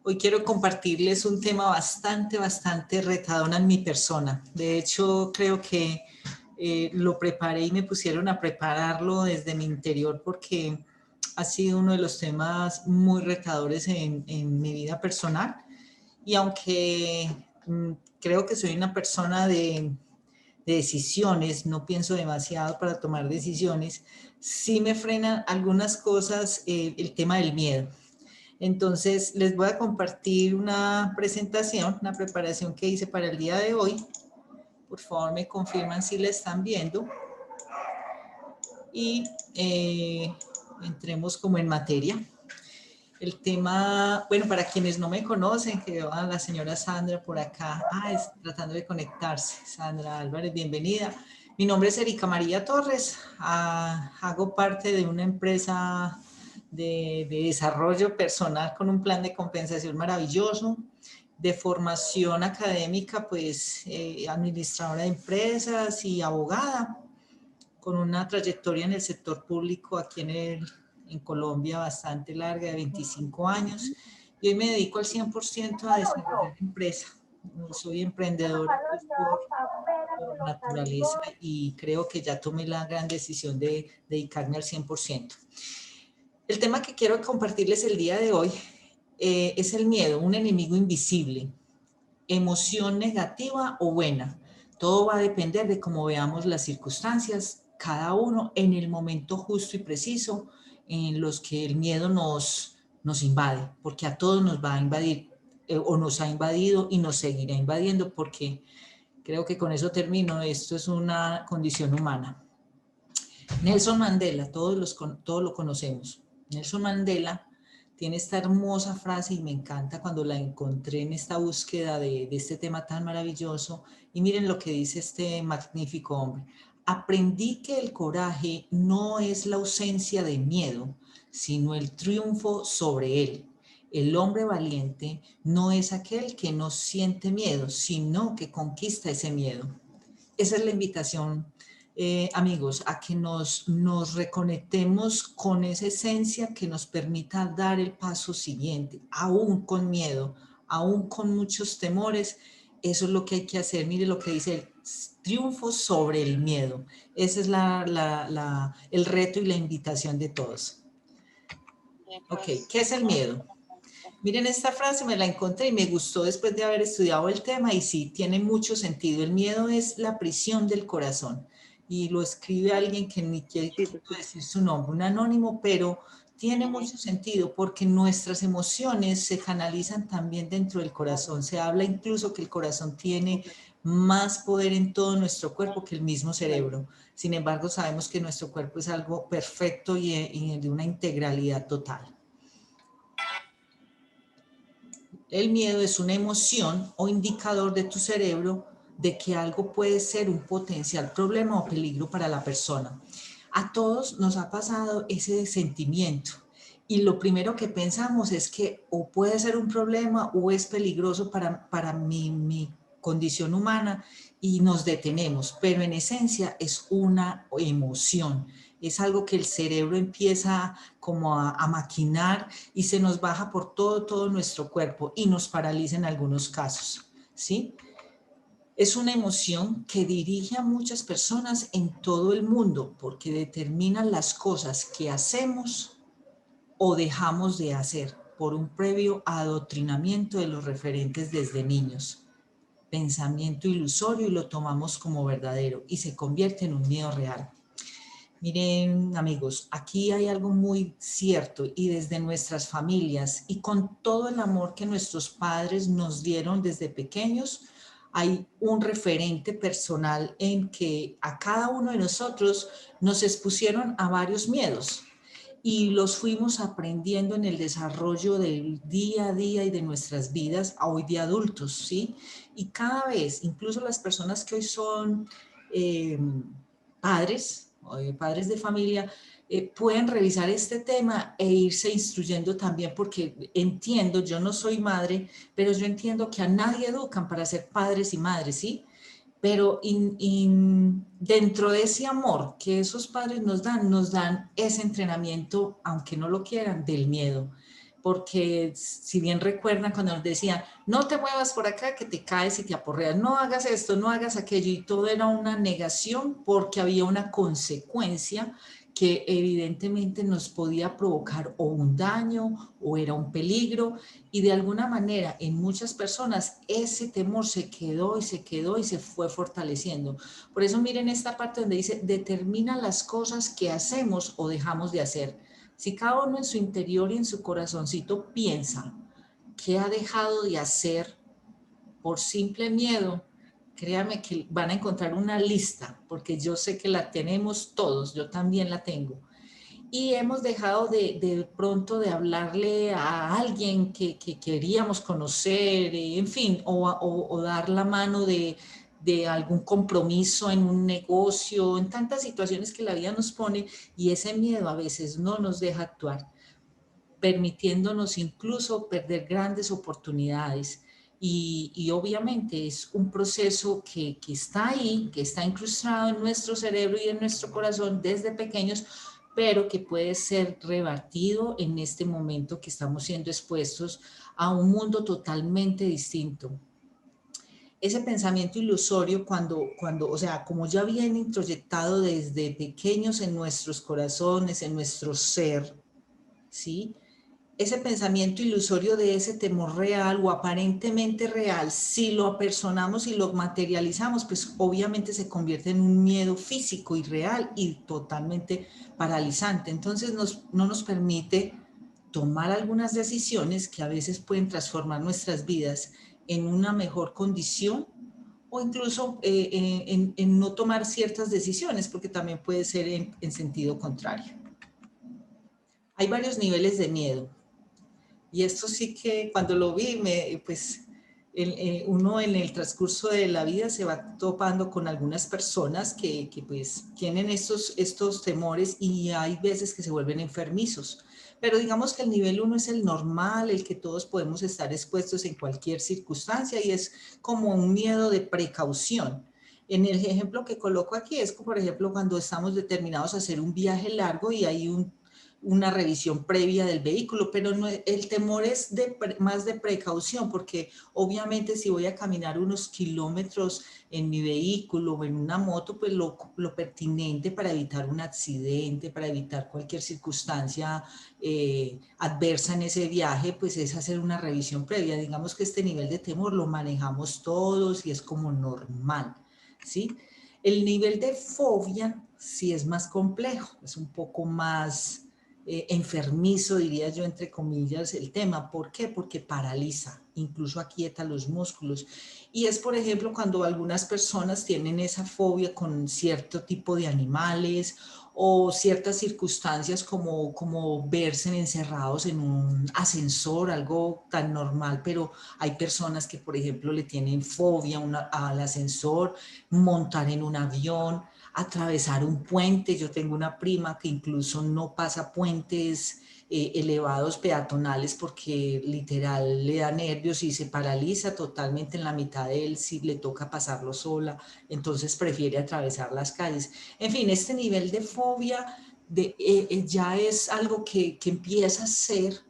Hoy quiero compartirles un tema bastante retador en mi persona. De hecho, creo que lo preparé y me pusieron a prepararlo desde mi interior porque ha sido uno de los temas muy retadores en mi vida personal. Y aunque creo que soy una persona de decisiones, no pienso demasiado para tomar decisiones, sí me frenan algunas cosas el tema del miedo. Entonces, les voy a compartir una presentación, una preparación que hice para el día de hoy. Por favor, me confirman si la están viendo. Y entremos como en materia. El tema, bueno, para quienes no me conocen, que veo a la señora Sandra por acá, tratando de conectarse. Sandra Álvarez, bienvenida. Mi nombre es Erika María Torres, hago parte de una empresa de desarrollo personal con un plan de compensación maravilloso, de formación académica, pues administradora de empresas y abogada, con una trayectoria en el sector público aquí en Colombia bastante larga, de 25 años, y hoy me dedico al 100% a desarrollar empresa. Soy emprendedora pues, por naturaleza y creo que ya tomé la gran decisión de dedicarme al 100%. El tema que quiero compartirles el día de hoy es el miedo, un enemigo invisible, emoción negativa o buena. Todo va a depender de cómo veamos las circunstancias, cada uno en el momento justo y preciso en los que el miedo nos invade, porque a todos nos va a invadir o nos ha invadido y nos seguirá invadiendo, porque creo que con eso termino, esto es una condición humana. Nelson Mandela, todos lo conocemos. Nelson Mandela tiene esta hermosa frase y me encanta cuando la encontré en esta búsqueda de este tema tan maravilloso. Y miren lo que dice este magnífico hombre. Aprendí que el coraje no es la ausencia de miedo, sino el triunfo sobre él. El hombre valiente no es aquel que no siente miedo, sino que conquista ese miedo. Esa es la invitación, amigos, a que nos reconectemos con esa esencia que nos permita dar el paso siguiente, aún con miedo, aún con muchos temores. Eso es lo que hay que hacer. Mire lo que dice el triunfo sobre el miedo. Ese es el reto y la invitación de todos. Ok, ¿qué es el miedo? Miren, esta frase me la encontré y me gustó después de haber estudiado el tema y sí, tiene mucho sentido. El miedo es la prisión del corazón y lo escribe alguien que ni quiero decir su nombre, un anónimo, pero tiene mucho sentido porque nuestras emociones se canalizan también dentro del corazón. Se habla incluso que el corazón tiene más poder en todo nuestro cuerpo que el mismo cerebro. Sin embargo, sabemos que nuestro cuerpo es algo perfecto y de una integralidad total. El miedo es una emoción o indicador de tu cerebro de que algo puede ser un potencial problema o peligro para la persona. A todos nos ha pasado ese sentimiento y lo primero que pensamos es que o puede ser un problema o es peligroso para mi condición humana y nos detenemos, pero en esencia es una emoción. Es algo que el cerebro empieza como a maquinar y se nos baja por todo nuestro cuerpo y nos paraliza en algunos casos, ¿sí? Es una emoción que dirige a muchas personas en todo el mundo porque determina las cosas que hacemos o dejamos de hacer por un previo adoctrinamiento de los referentes desde niños. Pensamiento ilusorio y lo tomamos como verdadero y se convierte en un miedo real. Miren, amigos, aquí hay algo muy cierto y desde nuestras familias y con todo el amor que nuestros padres nos dieron desde pequeños, hay un referente personal en que a cada uno de nosotros nos expusieron a varios miedos y los fuimos aprendiendo en el desarrollo del día a día y de nuestras vidas a hoy de adultos, ¿sí? Y cada vez, incluso las personas que hoy son padres de familia, pueden revisar este tema e irse instruyendo también porque entiendo, yo no soy madre, pero yo entiendo que a nadie educan para ser padres y madres, ¿sí? Pero dentro de ese amor que esos padres nos dan ese entrenamiento, aunque no lo quieran, del miedo. porque si bien recuerdan cuando nos decían, no te muevas por acá que te caes y te aporreas, no hagas esto, no hagas aquello, y todo era una negación porque había una consecuencia que evidentemente nos podía provocar o un daño o era un peligro, y de alguna manera en muchas personas ese temor se quedó y se quedó y se fue fortaleciendo. Por eso miren esta parte donde dice, determina las cosas que hacemos o dejamos de hacer. Si cada uno en su interior y en su corazoncito piensa qué ha dejado de hacer por simple miedo, créanme que van a encontrar una lista, porque yo sé que la tenemos todos, yo también la tengo. Y hemos dejado de pronto de hablarle a alguien que queríamos conocer, en fin, o dar la mano de algún compromiso en un negocio, en tantas situaciones que la vida nos pone, y ese miedo a veces no nos deja actuar, permitiéndonos incluso perder grandes oportunidades. Y obviamente es un proceso que está ahí, que está incrustado en nuestro cerebro y en nuestro corazón desde pequeños, pero que puede ser rebatido en este momento que estamos siendo expuestos a un mundo totalmente distinto. Ese pensamiento ilusorio o sea, como ya viene introyectado desde pequeños en nuestros corazones, en nuestro ser, ¿sí? Ese pensamiento ilusorio de ese temor real o aparentemente real, si lo apersonamos y lo materializamos, pues obviamente se convierte en un miedo físico y real y totalmente paralizante. Entonces no nos permite tomar algunas decisiones que a veces pueden transformar nuestras vidas en una mejor condición, o incluso en no tomar ciertas decisiones, porque también puede ser en sentido contrario. Hay varios niveles de miedo. Y esto sí que cuando lo vi, pues uno en el transcurso de la vida se va topando con algunas personas que pues tienen estos temores, y hay veces que se vuelven enfermizos. Pero digamos que el nivel 1 es el normal, el que todos podemos estar expuestos en cualquier circunstancia, y es como un miedo de precaución. En el ejemplo que coloco aquí es, por ejemplo, cuando estamos determinados a hacer un viaje largo y hay una revisión previa del vehículo, pero no, el temor es más de precaución, porque obviamente si voy a caminar unos kilómetros en mi vehículo o en una moto, pues lo pertinente para evitar un accidente, para evitar cualquier circunstancia adversa en ese viaje, pues es hacer una revisión previa. Digamos que este nivel de temor lo manejamos todos y es como normal, ¿sí? El nivel de fobia sí es más complejo, es un poco más enfermizo, diría yo, entre comillas, el tema. ¿Por qué? Porque paraliza, incluso aquieta los músculos. Y es, por ejemplo, cuando algunas personas tienen esa fobia con cierto tipo de animales o ciertas circunstancias como verse encerrados en un ascensor, algo tan normal, pero hay personas que, por ejemplo, le tienen fobia al ascensor, montar en un avión, atravesar un puente. Yo tengo una prima que incluso no pasa puentes elevados peatonales porque literal le da nervios y se paraliza totalmente en la mitad de él si le toca pasarlo sola, entonces prefiere atravesar las calles. En fin, este nivel de fobia ya es algo que empieza a ser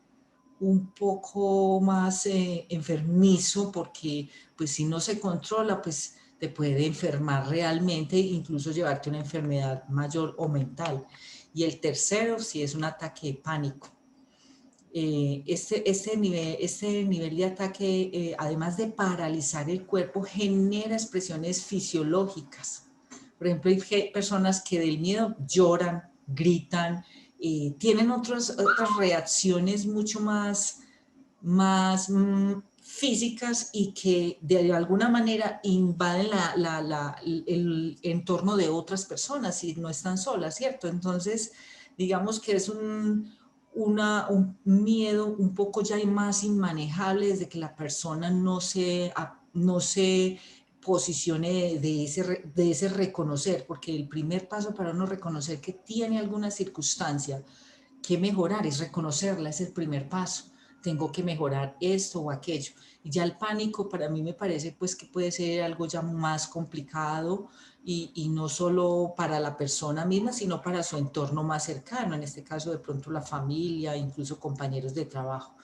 un poco más enfermizo, porque pues si no se controla, pues te puede enfermar realmente, incluso llevarte a una enfermedad mayor o mental. Y el tercero, si es un ataque de pánico. Este nivel de ataque, además de paralizar el cuerpo, genera expresiones fisiológicas. Por ejemplo, hay personas que del miedo lloran, gritan, tienen otras reacciones mucho más físicas, y que de alguna manera invaden el entorno de otras personas y no están solas, ¿cierto? Entonces, digamos que es un miedo un poco ya más inmanejable desde que la persona no se posicione de ese reconocer, porque el primer paso para uno reconocer que tiene alguna circunstancia que mejorar es reconocerla, es el primer paso. tengo que mejorar esto o aquello. Y ya el pánico para mí me parece pues que puede ser algo ya más complicado y no solo para la persona misma, sino para su entorno más cercano, en este caso de pronto la familia, incluso compañeros de trabajo.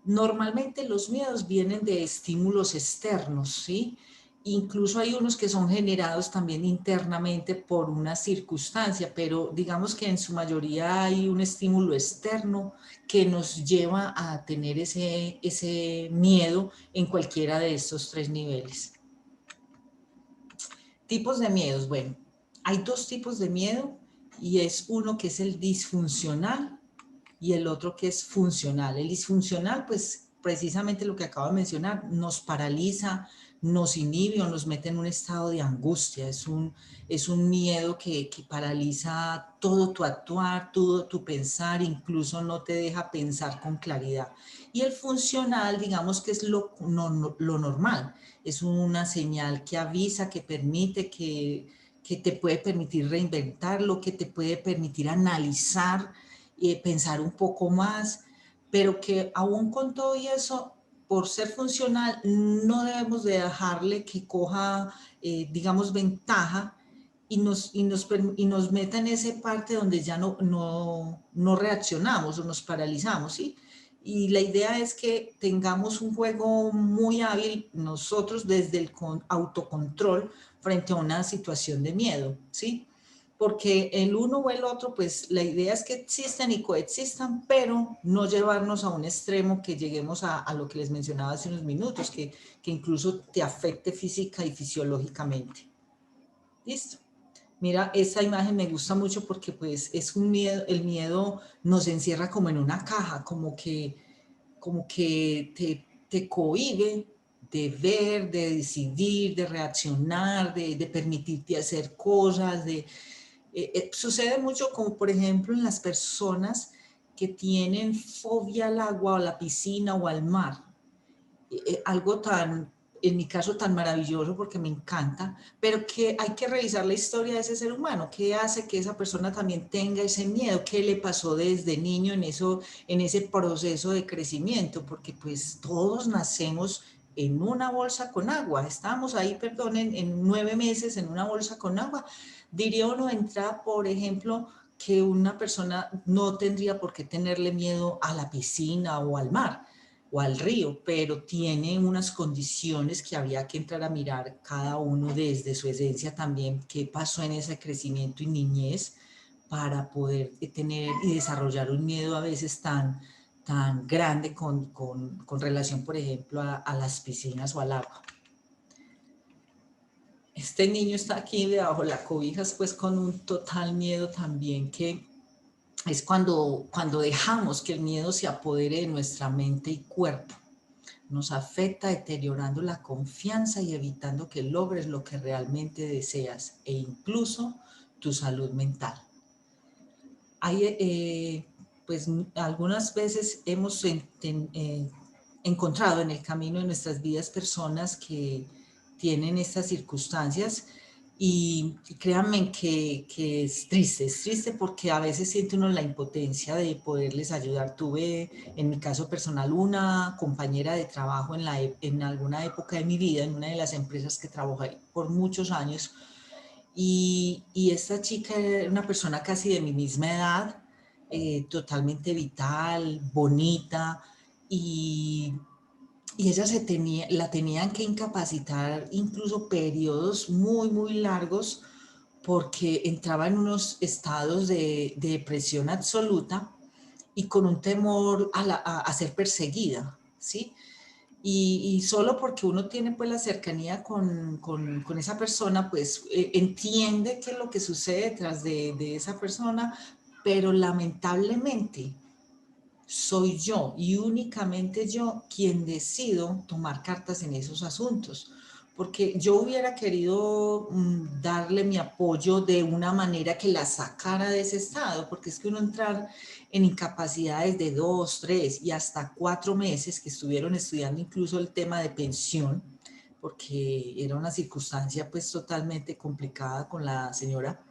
Normalmente los miedos vienen de estímulos externos, ¿sí? Incluso hay unos que son generados también internamente por una circunstancia, pero digamos que en su mayoría hay un estímulo externo que nos lleva a tener ese miedo en cualquiera de estos tres niveles. Tipos de miedos, bueno, hay dos tipos de miedo y es uno que es el disfuncional y el otro que es funcional. El disfuncional, pues precisamente lo que acabo de mencionar, nos paraliza, nos inhibe o nos mete en un estado de angustia. Es un miedo que paraliza todo tu actuar, todo tu pensar, incluso no te deja pensar con claridad. Y el funcional, digamos que es lo normal, es una señal que avisa, que permite, que te puede permitir reinventarlo, que te puede permitir analizar, pensar un poco más, pero que aún con todo y eso, por ser funcional, no debemos de dejarle que coja, digamos, ventaja y nos meta en esa parte donde ya no reaccionamos o nos paralizamos, ¿sí? Y la idea es que tengamos un juego muy hábil nosotros desde el autocontrol frente a una situación de miedo, ¿sí? Porque el uno o el otro, pues la idea es que existen y coexistan, pero no llevarnos a un extremo que lleguemos a lo que les mencionaba hace unos minutos, que incluso te afecte física y fisiológicamente. ¿Listo? Mira, esa imagen me gusta mucho porque pues es un miedo, el miedo nos encierra como en una caja, como que te cohíbe de ver, de decidir, de reaccionar, de permitirte hacer cosas, sucede mucho como por ejemplo en las personas que tienen fobia al agua o a la piscina o al mar. Algo tan, en mi caso, tan maravilloso porque me encanta, pero que hay que revisar la historia de ese ser humano, qué hace que esa persona también tenga ese miedo, qué le pasó desde niño en ese proceso de crecimiento, porque pues todos nacemos en una bolsa con agua, estamos ahí, perdón, en 9 meses en una bolsa con agua. Diría uno entra, por ejemplo, que una persona no tendría por qué tenerle miedo a la piscina o al mar o al río, pero tiene unas condiciones que había que entrar a mirar cada uno desde su esencia también, qué pasó en ese crecimiento y niñez para poder tener y desarrollar un miedo a veces tan grande con relación, por ejemplo, a las piscinas o al agua. Este niño está aquí debajo de la cobija, pues con un total miedo también que es cuando dejamos que el miedo se apodere de nuestra mente y cuerpo. Nos afecta deteriorando la confianza y evitando que logres lo que realmente deseas e incluso tu salud mental. Hay, pues algunas veces hemos encontrado en el camino de nuestras vidas personas que tienen estas circunstancias y créanme que es triste porque a veces siente uno la impotencia de poderles ayudar. Tuve, en mi caso personal, una compañera de trabajo en alguna época de mi vida, en una de las empresas que trabajé por muchos años, y esta chica era una persona casi de mi misma edad, totalmente vital, bonita, y, y ella la tenían que incapacitar incluso periodos muy largos porque entraba en unos estados de depresión absoluta y con un temor a ser perseguida, ¿sí? Y solo porque uno tiene pues la cercanía con esa persona, pues entiende qué es lo que sucede detrás de esa persona, pero lamentablemente soy yo y únicamente yo quien decido tomar cartas en esos asuntos, porque yo hubiera querido darle mi apoyo de una manera que la sacara de ese estado, porque es que uno entrar en incapacidades de 2, 3 y hasta 4 meses que estuvieron estudiando incluso el tema de pensión, porque era una circunstancia pues totalmente complicada con la señora,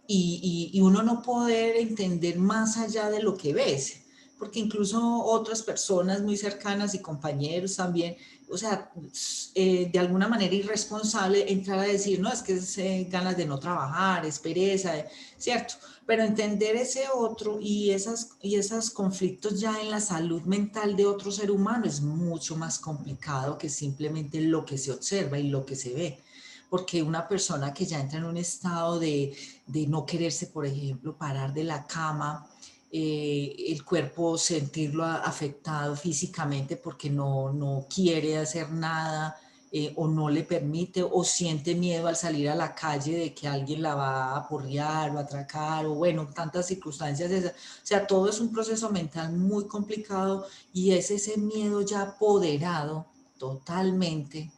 y uno no poder entender más allá de lo que ves. porque incluso otras personas muy cercanas y compañeros también, o sea, de alguna manera irresponsable entrar a decir, no, es que es ganas de no trabajar, es pereza, ¿cierto? Pero entender ese otro y esos conflictos ya en la salud mental de otro ser humano es mucho más complicado que simplemente lo que se observa y lo que se ve. Porque una persona que ya entra en un estado de no quererse, por ejemplo, parar de la cama, el cuerpo sentirlo afectado físicamente porque no quiere hacer nada, o no le permite o siente miedo al salir a la calle de que alguien la va a aporrear o atracar o bueno, tantas circunstancias. O sea, todo es un proceso mental muy complicado y es ese miedo ya apoderado totalmente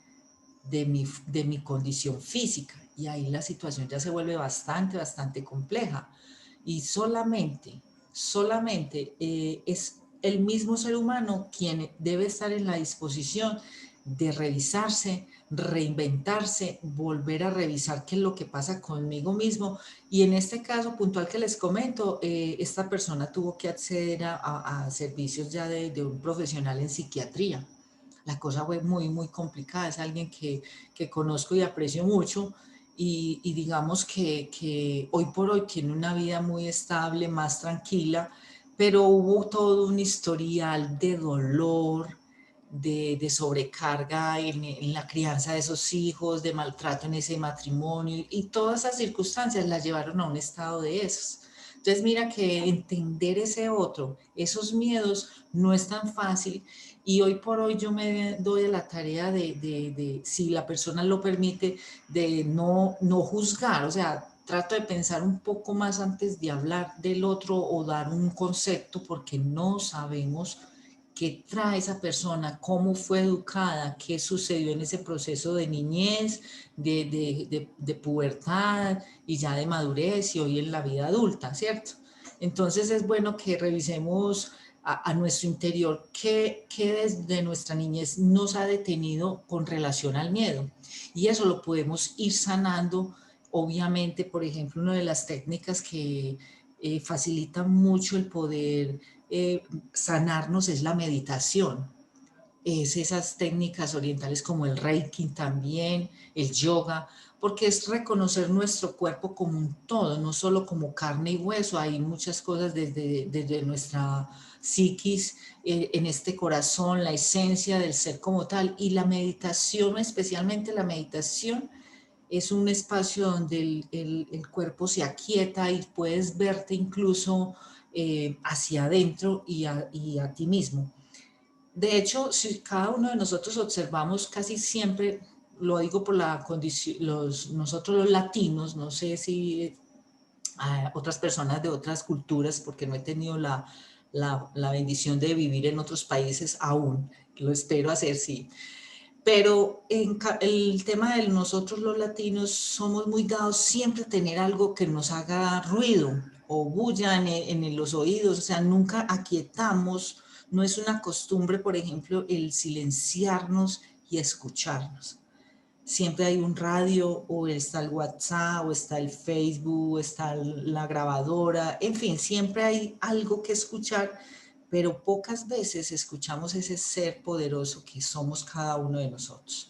de mi condición física y ahí la situación ya se vuelve bastante compleja y solamente es el mismo ser humano quien debe estar en la disposición de revisarse, reinventarse, volver a revisar qué es lo que pasa conmigo mismo. Y en este caso puntual que les comento, esta persona tuvo que acceder a servicios ya de un profesional en psiquiatría. La cosa fue muy complicada, es alguien que conozco y aprecio mucho y digamos que hoy por hoy tiene una vida muy estable, más tranquila, pero hubo todo un historial de dolor, de sobrecarga en la crianza de esos hijos, de maltrato en ese matrimonio y todas esas circunstancias la llevaron a un estado de esos. Entonces mira que entender ese otro, esos miedos no es tan fácil y hoy por hoy yo me doy a la tarea de si la persona lo permite, de no juzgar, o sea, trato de pensar un poco más antes de hablar del otro o dar un concepto porque no sabemos qué trae esa persona, cómo fue educada, qué sucedió en ese proceso de niñez, de pubertad y ya de madurez y hoy en la vida adulta, ¿cierto? Entonces es bueno que revisemos a nuestro interior qué desde nuestra niñez nos ha detenido con relación al miedo. Y eso lo podemos ir sanando, obviamente, por ejemplo, una de las técnicas que facilitan mucho el poder sanarnos es la meditación. Es esas técnicas orientales como el Reiki también, el yoga, porque es reconocer nuestro cuerpo como un todo, no solo como carne y hueso. Hay muchas cosas desde nuestra psiquis, en este corazón, la esencia del ser como tal. Y la meditación, especialmente la meditación, es un espacio donde el cuerpo se aquieta y puedes verte incluso hacia adentro y a ti mismo. De hecho, si cada uno de nosotros observamos casi siempre, lo digo por la condición, nosotros los latinos, no sé si otras personas de otras culturas, porque no he tenido la bendición de vivir en otros países aún, lo espero hacer, sí. Pero el tema de nosotros los latinos somos muy dados siempre a tener algo que nos haga ruido o bulla en los oídos, o sea, nunca aquietamos, no es una costumbre, por ejemplo, el silenciarnos y escucharnos. Siempre hay un radio o está el WhatsApp o está el Facebook, o está la grabadora, en fin, siempre hay algo que escuchar, pero pocas veces escuchamos ese ser poderoso que somos cada uno de nosotros.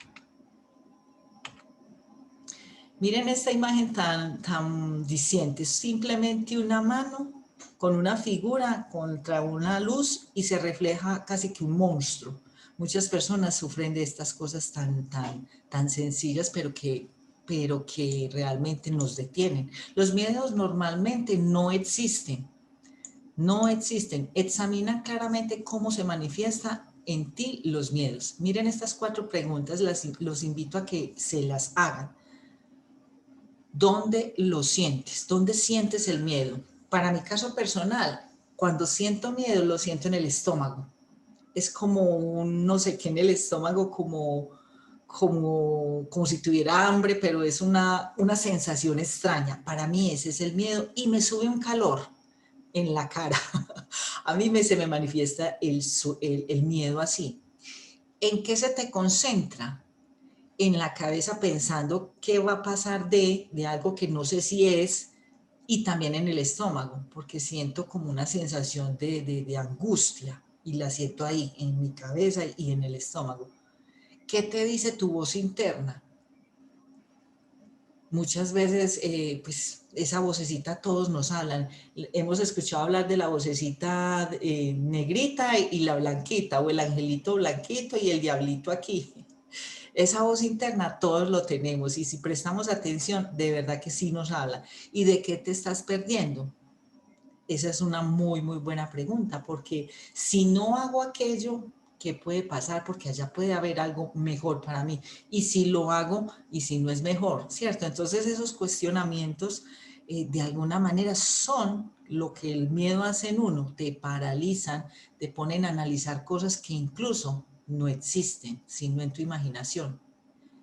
Miren esta imagen tan diciente, es simplemente una mano con una figura contra una luz y se refleja casi que un monstruo. Muchas personas sufren de estas cosas tan sencillas, pero que realmente nos detienen. Los miedos normalmente no existen, no existen. Examina claramente cómo se manifiesta en ti los miedos. Miren estas 4 preguntas, los invito a que se las hagan. ¿Dónde lo sientes? ¿Dónde sientes el miedo? Para mi caso personal, cuando siento miedo, lo siento en el estómago. Es como un no sé qué en el estómago, como si tuviera hambre, pero es una sensación extraña. Para mí ese es el miedo y me sube un calor en la cara. A mí se me manifiesta el miedo así. ¿En qué se te concentra? En la cabeza pensando qué va a pasar de algo que no sé si es, y también en el estómago, porque siento como una sensación de angustia y la siento ahí, en mi cabeza y en el estómago. ¿Qué te dice tu voz interna? Muchas veces, pues, esa vocecita todos nos hablan. Hemos escuchado hablar de la vocecita negrita y la blanquita, o el angelito blanquito y el diablito aquí. Esa voz interna todos lo tenemos y si prestamos atención, de verdad que sí nos habla. ¿Y de qué te estás perdiendo? Esa es una muy, muy buena pregunta, porque si no hago aquello, ¿qué puede pasar? Porque allá puede haber algo mejor para mí. Y si lo hago, y si no es mejor, ¿cierto? Entonces esos cuestionamientos, de alguna manera, son lo que el miedo hace en uno, te paralizan, te ponen a analizar cosas que incluso no existen, sino en tu imaginación.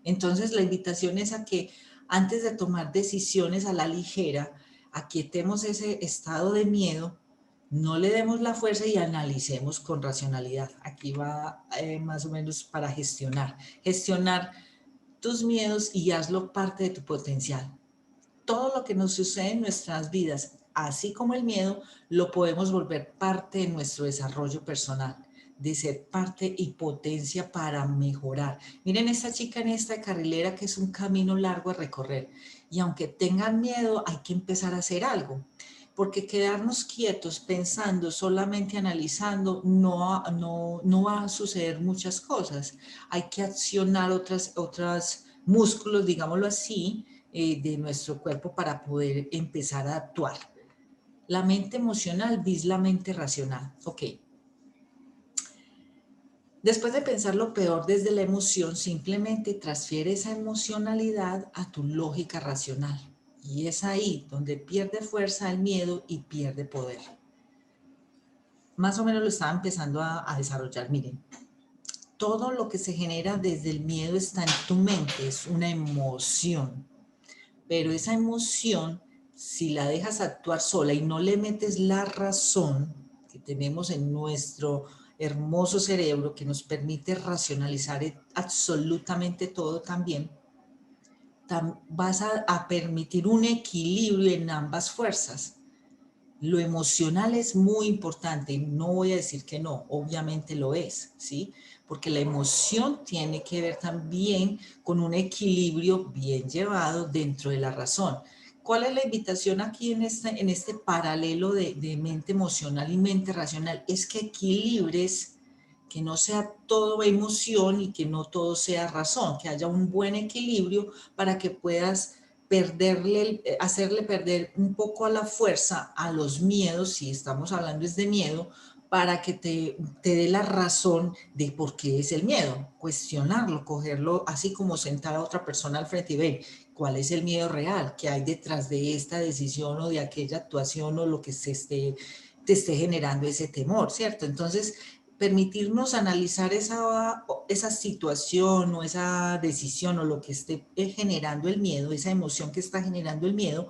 Entonces la invitación es a que antes de tomar decisiones a la ligera, aquietemos ese estado de miedo, no le demos la fuerza y analicemos con racionalidad. Aquí va más o menos para gestionar. Gestionar tus miedos y hazlo parte de tu potencial. Todo lo que nos sucede en nuestras vidas, así como el miedo, lo podemos volver parte de nuestro desarrollo personal, de ser parte y potencia para mejorar. Miren esta chica en esta carrilera que es un camino largo a recorrer y aunque tengan miedo hay que empezar a hacer algo. Porque quedarnos quietos pensando, solamente analizando, no va a suceder muchas cosas. Hay que accionar otras músculos, digámoslo así, de nuestro cuerpo para poder empezar a actuar. La mente emocional vis la mente racional. Ok. Después de pensar lo peor desde la emoción, simplemente transfiere esa emocionalidad a tu lógica racional. Y es ahí donde pierde fuerza el miedo y pierde poder. Más o menos lo estaba empezando a desarrollar. Miren, todo lo que se genera desde el miedo está en tu mente, es una emoción. Pero esa emoción, si la dejas actuar sola y no le metes la razón que tenemos en nuestro hermoso cerebro que nos permite racionalizar absolutamente todo también, vas a permitir un equilibrio en ambas fuerzas. Lo emocional es muy importante, no voy a decir que no, obviamente lo es, ¿sí? Porque la emoción tiene que ver también con un equilibrio bien llevado dentro de la razón. ¿Cuál es la invitación aquí en este paralelo de mente emocional y mente racional? Es que equilibres, que no sea todo emoción y que no todo sea razón, que haya un buen equilibrio para que puedas hacerle perder un poco a la fuerza, a los miedos, si estamos hablando es de miedo, para que te dé la razón de por qué es el miedo, cuestionarlo, cogerlo así como sentar a otra persona al frente y ver cuál es el miedo real, qué hay detrás de esta decisión o de aquella actuación o lo que te esté generando ese temor, ¿cierto? Entonces, permitirnos analizar esa situación o esa decisión o lo que esté generando el miedo, esa emoción que está generando el miedo,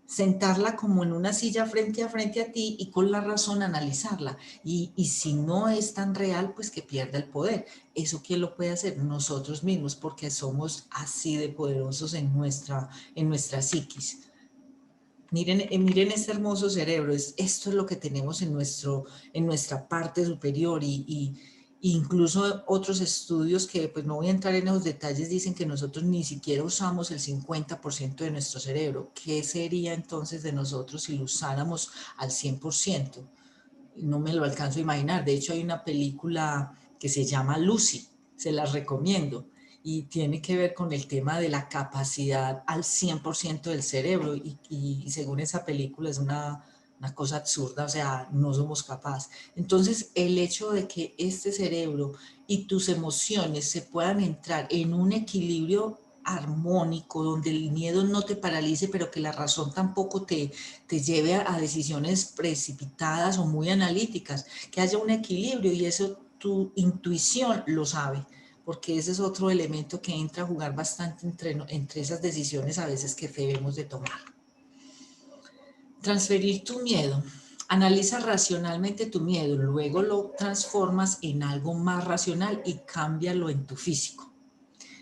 sentarla como en una silla frente a ti y con la razón analizarla. Y si no es tan real, pues que pierda el poder. ¿Eso quién lo puede hacer? Nosotros mismos, porque somos así de poderosos en nuestra psiquis. Miren este hermoso cerebro, esto es lo que tenemos en nuestra parte superior y incluso otros estudios que pues no voy a entrar en esos detalles dicen que nosotros ni siquiera usamos el 50% de nuestro cerebro. ¿Qué sería entonces de nosotros si lo usáramos al 100%? No me lo alcanzo a imaginar. De hecho hay una película que se llama Lucy, se las recomiendo y tiene que ver con el tema de la capacidad al 100% del cerebro y según esa película es una cosa absurda, o sea, no somos capaces. Entonces, el hecho de que este cerebro y tus emociones se puedan entrar en un equilibrio armónico, donde el miedo no te paralice, pero que la razón tampoco te lleve a decisiones precipitadas o muy analíticas, que haya un equilibrio y eso tu intuición lo sabe porque ese es otro elemento que entra a jugar bastante entre esas decisiones a veces que debemos de tomar. Transferir tu miedo. Analiza racionalmente tu miedo, luego lo transformas en algo más racional y cámbialo en tu físico.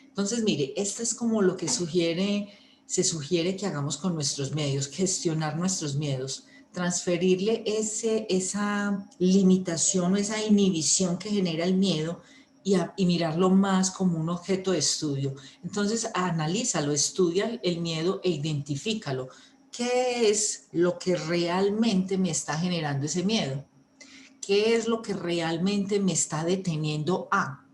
Entonces, mire, esto es como lo que sugiere se sugiere que hagamos con nuestros medios, gestionar nuestros miedos, transferirle esa limitación o esa inhibición que genera el miedo y mirarlo más como un objeto de estudio. Entonces, analízalo, estudia el miedo e identifícalo. ¿Qué es lo que realmente me está generando ese miedo? ¿Qué es lo que realmente me está deteniendo a?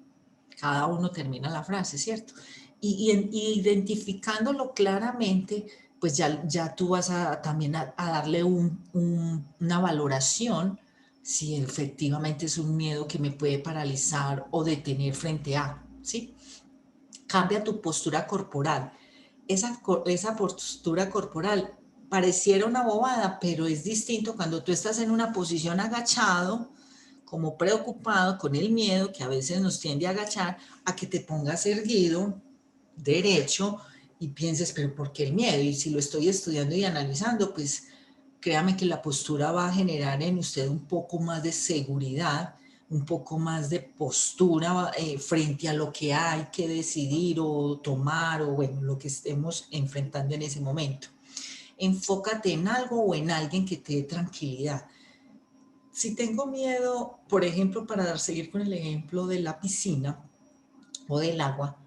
Cada uno termina la frase, ¿cierto? Y identificándolo claramente, pues ya tú vas también a darle una valoración si efectivamente es un miedo que me puede paralizar o detener frente a, ¿sí? Cambia tu postura corporal. Esa postura corporal pareciera una bobada, pero es distinto cuando tú estás en una posición agachado, como preocupado con el miedo que a veces nos tiende a agachar, a que te pongas erguido, derecho, y pienses, pero ¿por qué el miedo? Y si lo estoy estudiando y analizando, pues créame que la postura va a generar en usted un poco más de seguridad, un poco más de postura frente a lo que hay que decidir o tomar o bueno, lo que estemos enfrentando en ese momento. Enfócate en algo o en alguien que te dé tranquilidad. Si tengo miedo, por ejemplo, para seguir con el ejemplo de la piscina o del agua,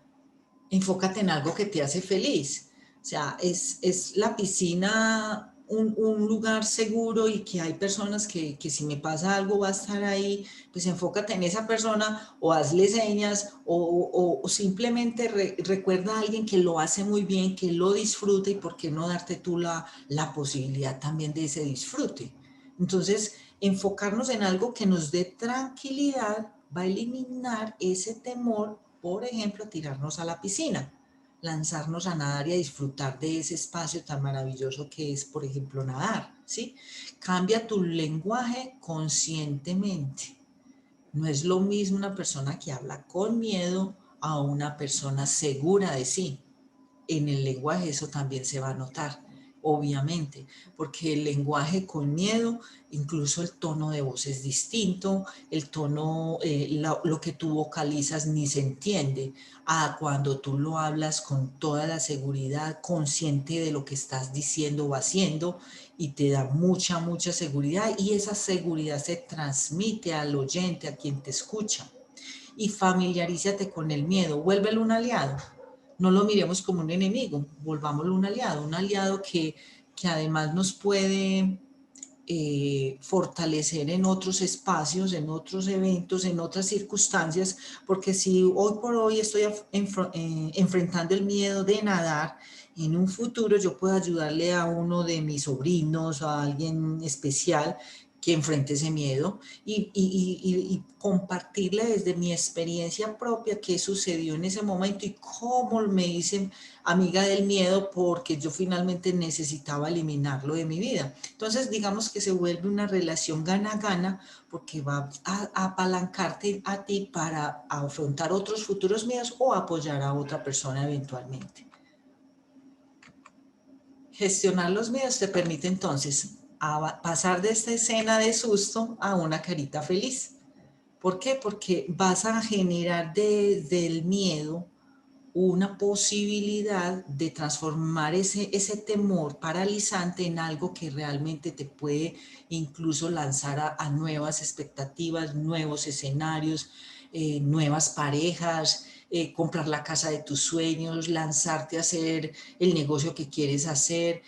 enfócate en algo que te hace feliz. O sea, es la piscina un lugar seguro y que hay personas que si me pasa algo va a estar ahí, pues enfócate en esa persona o hazle señas o simplemente recuerda a alguien que lo hace muy bien, que lo disfruta y por qué no darte tú la posibilidad también de ese disfrute. Entonces, enfocarnos en algo que nos dé tranquilidad va a eliminar ese temor, por ejemplo, a tirarnos a la piscina, lanzarnos a nadar y a disfrutar de ese espacio tan maravilloso que es, por ejemplo, nadar, ¿sí? Cambia tu lenguaje conscientemente. No es lo mismo una persona que habla con miedo a una persona segura de sí. En el lenguaje eso también se va a notar, obviamente, porque el lenguaje con miedo, incluso el tono de voz es distinto, el tono, lo que tú vocalizas ni se entiende, a cuando tú lo hablas con toda la seguridad, consciente de lo que estás diciendo o haciendo, y te da mucha seguridad, y esa seguridad se transmite al oyente, a quien te escucha. Y familiarízate con el miedo, vuélvelo un aliado. No lo miremos como un enemigo, volvámoslo un aliado que además nos puede fortalecer en otros espacios, en otros eventos, en otras circunstancias, porque si hoy por hoy estoy enfrentando el miedo de nadar, en un futuro yo puedo ayudarle a uno de mis sobrinos, a alguien especial que enfrente ese miedo y compartirle desde mi experiencia propia qué sucedió en ese momento y cómo me hice amiga del miedo porque yo finalmente necesitaba eliminarlo de mi vida. Entonces, digamos que se vuelve una relación gana-gana porque va a apalancarte a ti para afrontar otros futuros miedos o apoyar a otra persona eventualmente. Gestionar los miedos te permite entonces pasar de esta escena de susto a una carita feliz. ¿Por qué? Porque vas a generar desde el miedo una posibilidad de transformar ese temor paralizante en algo que realmente te puede incluso lanzar a nuevas expectativas, nuevos escenarios, nuevas parejas, comprar la casa de tus sueños, lanzarte a hacer el negocio que quieres hacer,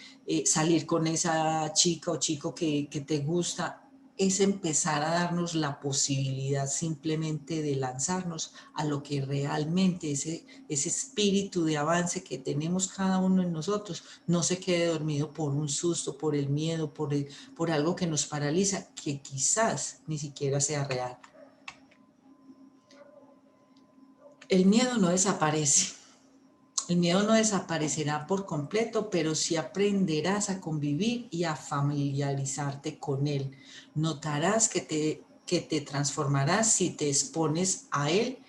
salir con esa chica o chico que te gusta. Es empezar a darnos la posibilidad simplemente de lanzarnos a lo que realmente ese espíritu de avance que tenemos cada uno en nosotros no se quede dormido por un susto, por el miedo, por algo que nos paraliza, que quizás ni siquiera sea real. El miedo no desaparece. El miedo no desaparecerá por completo, pero sí aprenderás a convivir y a familiarizarte con él. Notarás que te transformarás si te expones a él,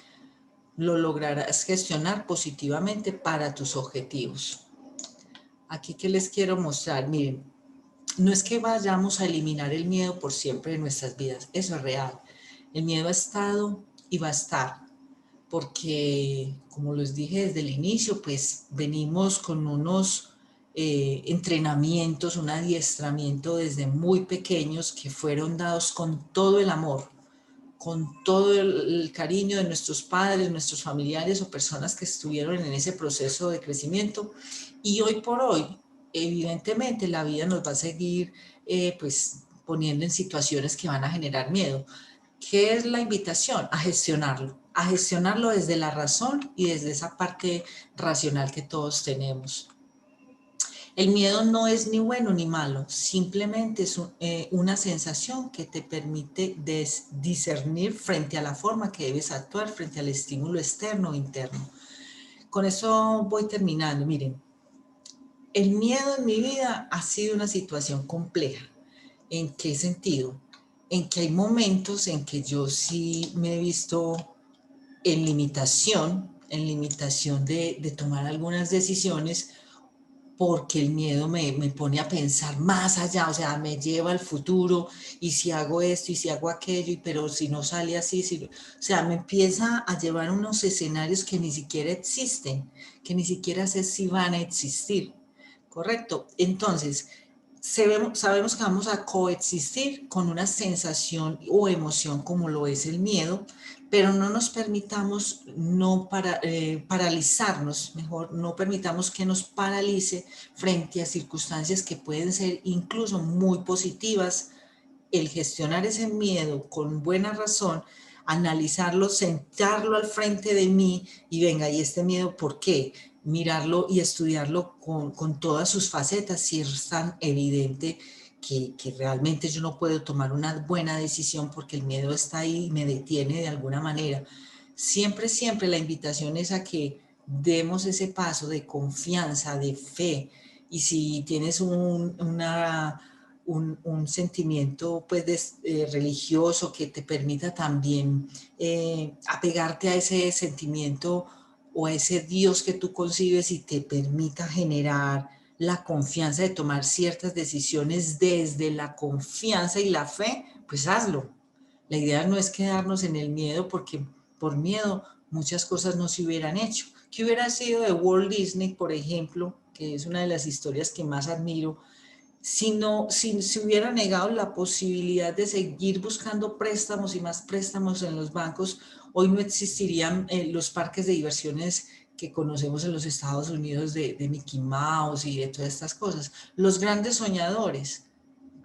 lo lograrás gestionar positivamente para tus objetivos. Aquí que les quiero mostrar, miren, no es que vayamos a eliminar el miedo por siempre de nuestras vidas, eso es real. El miedo ha estado y va a estar, porque como les dije desde el inicio, pues venimos con unos entrenamientos, un adiestramiento desde muy pequeños que fueron dados con todo el amor, con todo el cariño de nuestros padres, nuestros familiares o personas que estuvieron en ese proceso de crecimiento. Y hoy por hoy, evidentemente, la vida nos va a seguir pues poniendo en situaciones que van a generar miedo. ¿Qué es la invitación? A gestionarlo desde la razón y desde esa parte racional que todos tenemos. El miedo no es ni bueno ni malo, simplemente es una sensación que te permite discernir frente a la forma que debes actuar frente al estímulo externo o interno. Con eso voy terminando. Miren, el miedo en mi vida ha sido una situación compleja. ¿En qué sentido? En que hay momentos en que yo sí me he visto en limitación de tomar algunas decisiones porque el miedo me pone a pensar más allá, o sea, me lleva al futuro, y si hago esto, y si hago aquello, pero si no sale así, o sea, me empieza a llevar a unos escenarios que ni siquiera existen, que ni siquiera sé si van a existir, ¿correcto? Entonces, sabemos que vamos a coexistir con una sensación o emoción como lo es el miedo, pero no nos permitamos paralizarnos, mejor no permitamos que nos paralice frente a circunstancias que pueden ser incluso muy positivas. El gestionar ese miedo con buena razón, analizarlo, sentarlo al frente de mí y venga, ¿y este miedo por qué? Mirarlo y estudiarlo con todas sus facetas, si es tan evidente que realmente yo no puedo tomar una buena decisión porque el miedo está ahí y me detiene de alguna manera. Siempre, siempre la invitación es a que demos ese paso de confianza, de fe, y si tienes un sentimiento pues religioso que te permita también apegarte a ese sentimiento o a ese Dios que tú concibes y te permita generar la confianza de tomar ciertas decisiones desde la confianza y la fe, pues hazlo. La idea no es quedarnos en el miedo porque por miedo muchas cosas no se hubieran hecho. ¿Qué hubiera sido de Walt Disney, por ejemplo, que es una de las historias que más admiro, si se hubiera negado la posibilidad de seguir buscando préstamos y más préstamos en los bancos? Hoy no existirían los parques de diversiones que conocemos en los Estados Unidos de Mickey Mouse y de todas estas cosas. Los grandes soñadores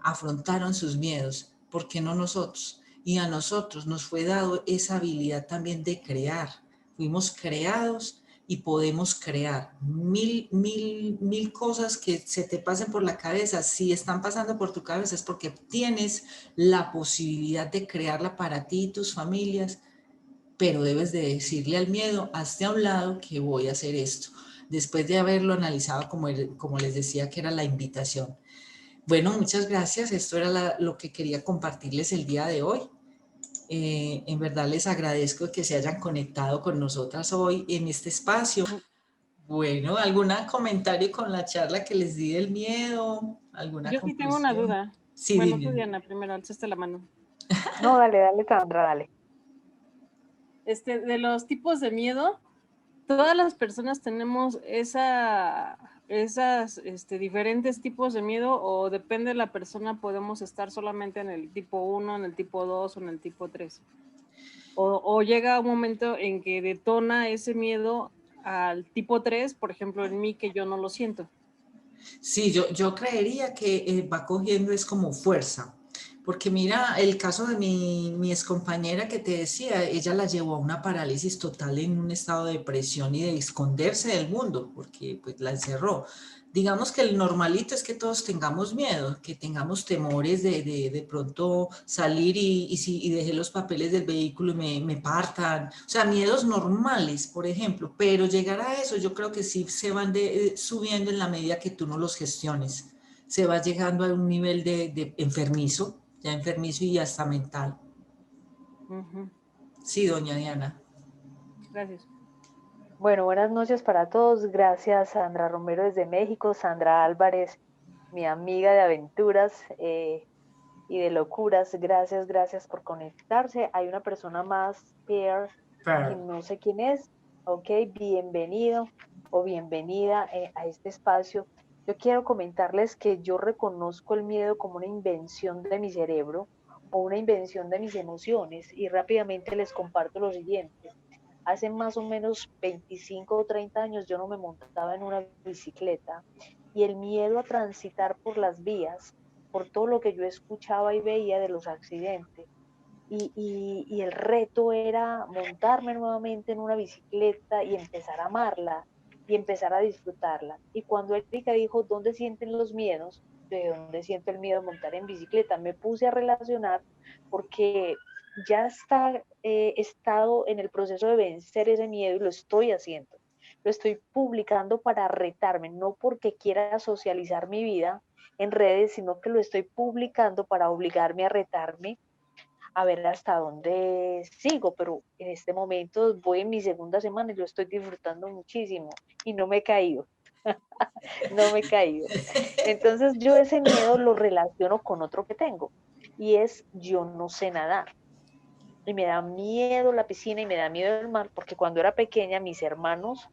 afrontaron sus miedos, ¿por qué no nosotros? Y a nosotros nos fue dado esa habilidad también de crear. Fuimos creados y podemos crear mil cosas que se te pasen por la cabeza. Si están pasando por tu cabeza es porque tienes la posibilidad de crearla para ti y tus familias, pero debes de decirle al miedo, hazte a un lado que voy a hacer esto, después de haberlo analizado como les decía que era la invitación. Bueno, muchas gracias. Esto era lo que quería compartirles el día de hoy. En verdad les agradezco que se hayan conectado con nosotras hoy en este espacio. Bueno, ¿algún comentario con la charla que les di del miedo? ¿Alguna Yo sí tengo una conclusión? duda. Sí, Bueno, tú, dime. Diana, primero alzaste la mano. No, dale, dale, Sandra, dale. De los tipos de miedo, todas las personas tenemos esas diferentes tipos de miedo, o depende de la persona, podemos estar solamente en el tipo 1, en el tipo 2 o en el tipo 3. O llega un momento en que detona ese miedo al tipo 3, por ejemplo, en mí, que yo no lo siento. Sí, yo creería que va cogiendo es como fuerza, porque mira, el caso de mi excompañera que te decía, ella la llevó a una parálisis total en un estado de depresión y de esconderse del mundo, porque pues la encerró. Digamos que el normalito es que todos tengamos miedo, que tengamos temores de pronto salir y dejé los papeles del vehículo y me partan. O sea, miedos normales, por ejemplo, pero llegar a eso yo creo que sí se van subiendo en la medida que tú no los gestiones. Se va llegando a un nivel de enfermizo, ya enfermizo y hasta mental. Uh-huh. Sí, doña Diana. Gracias. Bueno, buenas noches para todos. Gracias, Sandra Romero desde México, Sandra Álvarez, mi amiga de aventuras y de locuras. Gracias, gracias por conectarse. Hay una persona más, Pierre, que Fair. no sé quién es. Ok, bienvenido o bienvenida a este espacio. Yo quiero comentarles que yo reconozco el miedo como una invención de mi cerebro o una invención de mis emociones y rápidamente les comparto lo siguiente. Hace más o menos 25 o 30 años yo no me montaba en una bicicleta y el miedo a transitar por las vías, por todo lo que yo escuchaba y veía de los accidentes, y el reto era montarme nuevamente en una bicicleta y empezar a amarla y empezar a disfrutarla. Y cuando Erika dijo, ¿dónde sienten los miedos? ¿De dónde siento el miedo de montar en bicicleta? Me puse a relacionar porque ya he estado en el proceso de vencer ese miedo y lo estoy haciendo. Lo estoy publicando para retarme, no porque quiera socializar mi vida en redes, sino que lo estoy publicando para obligarme a retarme a ver hasta dónde sigo, pero en este momento voy en mi segunda semana y lo estoy disfrutando muchísimo y no me he caído, no me he caído. Entonces yo ese miedo lo relaciono con otro que tengo y es yo no sé nadar. Y me da miedo la piscina y me da miedo el mar porque cuando era pequeña mis hermanos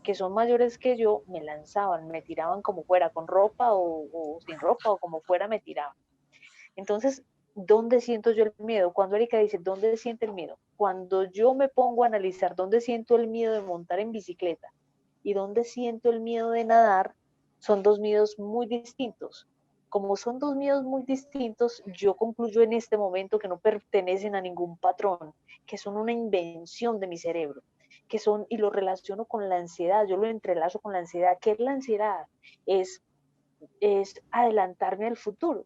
que son mayores que yo me lanzaban, me tiraban como fuera, con ropa o sin ropa o como fuera me tiraban. Entonces, ¿dónde siento yo el miedo? Cuando Erika dice, ¿dónde siente el miedo? Cuando yo me pongo a analizar dónde siento el miedo de montar en bicicleta y dónde siento el miedo de nadar, son dos miedos muy distintos. Como son dos miedos muy distintos, yo concluyo en este momento que no pertenecen a ningún patrón, que son una invención de mi cerebro, que son, y lo relaciono con la ansiedad, yo lo entrelazo con la ansiedad. ¿Qué es la ansiedad? Es, es adelantarme al futuro,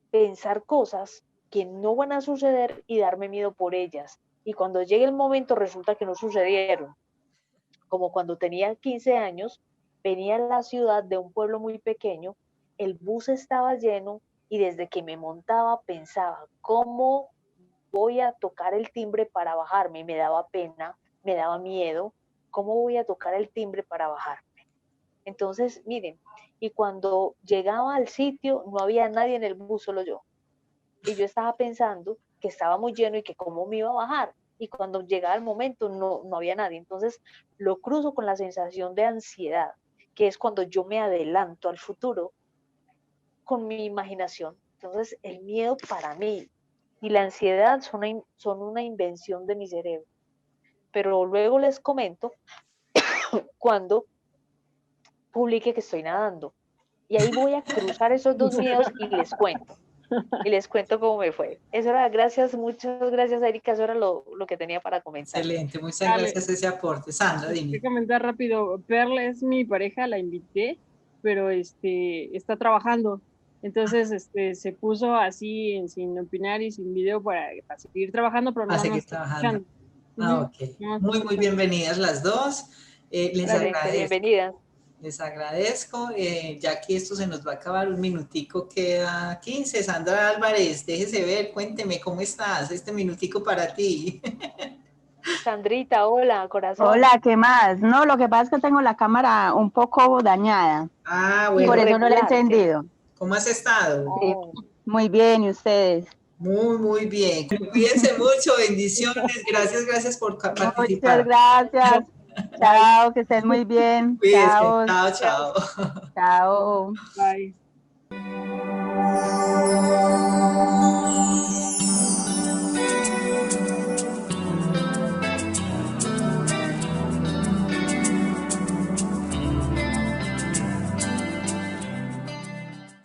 pensar cosas que no van a suceder y darme miedo por ellas. Y cuando llegue el momento resulta que no sucedieron. Como cuando tenía 15 años, venía a la ciudad de un pueblo muy pequeño, el bus estaba lleno y desde que me montaba pensaba, ¿cómo voy a tocar el timbre para bajarme? Me daba pena, me daba miedo, ¿cómo voy a tocar el timbre para bajarme? Entonces, miren, y cuando llegaba al sitio no había nadie en el bus, solo yo. Y yo estaba pensando que estaba muy lleno y que cómo me iba a bajar. Y cuando llegaba el momento no había nadie. Entonces lo cruzo con la sensación de ansiedad, que es cuando yo me adelanto al futuro con mi imaginación. Entonces el miedo para mí y la ansiedad son una invención de mi cerebro. Pero luego les comento cuando publique que estoy nadando. Y ahí voy a cruzar esos dos miedos y les cuento. Y les cuento cómo me fue. Eso era, gracias, muchas gracias, Erika. Eso era lo que tenía para comentar. Excelente, muchas Dale. gracias ese aporte. Sandra, dime. Quiero comentar rápido. Perla es mi pareja, la invité, pero está trabajando. Entonces se puso así sin opinar y sin video para seguir trabajando, pero A nada seguir más trabajando. escuchando. Ok. Muy bienvenidas las dos. Les agradezco. Bienvenidas. Les agradezco. Ya que esto se nos va a acabar, un minutico queda 15. Sandra Álvarez, déjese ver, cuénteme cómo estás. Este minutico para ti. Sandrita, hola, corazón. Hola, ¿qué más? No, lo que pasa es que tengo la cámara un poco dañada. Bueno. Y por eso no la he encendido. ¿Cómo has estado? Sí, muy bien, ¿y ustedes? Muy bien. Cuídense mucho, bendiciones. Gracias por participar. Muchas gracias. Chao, que estén muy bien. Cuídense. Chao. Chao. Chao. Bye.